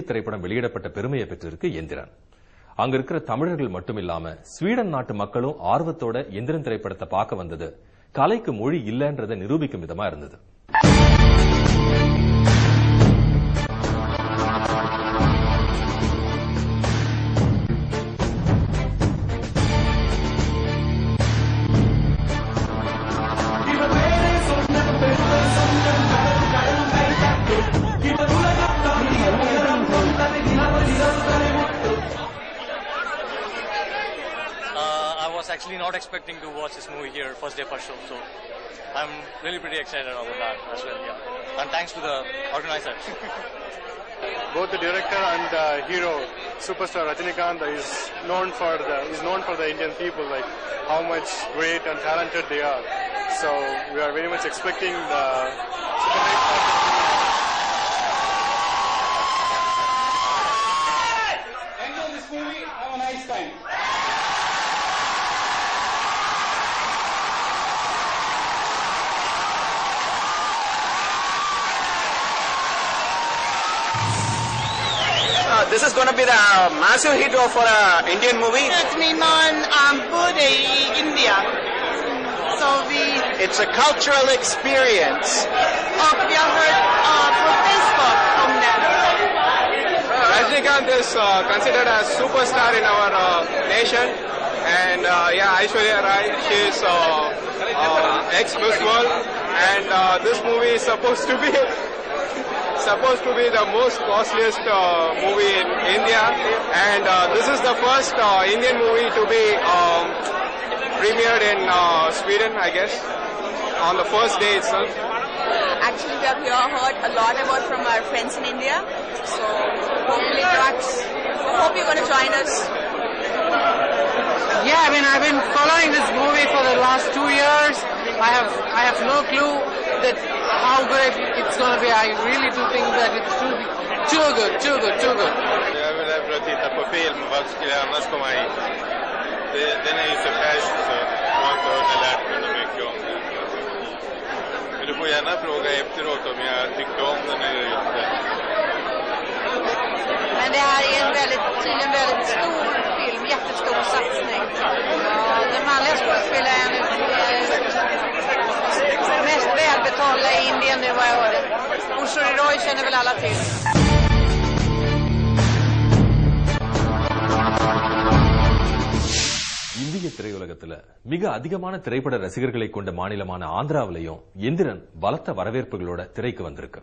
திரைப்படம் வெளியிடப்பட்ட பெருமையை பெற்றிருக்கு எந்திரன். அங்க இருக்கிற தமிழர்கள் மட்டுமில்லாம ஸ்வீடன் நாட்டு மக்களும் ஆர்வத்தோட எந்திரன் திரைப்படத்தை பார்க்க வந்தது கலைக்கு மொழி இல்லன்றதை நிரூபிக்கும் விதமா இருந்தது. I was actually not expecting to watch this movie here first day first show, so I'm really pretty excited about that as well. Yeah, and thanks to the organizer. Both the director and the hero, superstar Rajinikanth, is known for the Indian people, like how much great and talented they are. So we are very much expecting the. Enjoy this movie. Have a nice time. This is going to be the massive hit for an Indian movie. India. So It's a cultural experience. vi har hört protestskap om den. Rajinikanth is considered as superstar in our nation, and Aishwarya Rai, she is ex-Miss World, and this movie is supposed to be the most costliest movie in India, and this is the first Indian movie to be premiered in Sweden, I guess, on the first day itself. Actually, we have heard a lot about from our friends in India. So hopefully, perhaps, hope you're going to join us. Yeah, I've been following this movie for the last 2 years. I have no clue that how good it's going to be. I really do think that it's too good. Jag vill därför titta på film. Vad skulle jag annars komma hit? Den är ju så färsk så jag har inte hunnit lärt mig mycket om den. Men du får gärna fråga efteråt om jag tyckte om den eller inte. Men det här är tydligen en väldigt stor film, jättestor satsning. Den manliga skådespelaren är mest välbetalda i Indien nu vad jag hörde. Aishwarya Rai känner väl alla till. இந்திய திரையுலகத்துல மிக அதிகமான திரைப்பட ரசிகர்களை கொண்ட மாநிலமான ஆந்திராவிலையும் எந்திரன் பலத்த வரவேற்புகளோட திரைக்கு வந்திருக்கு.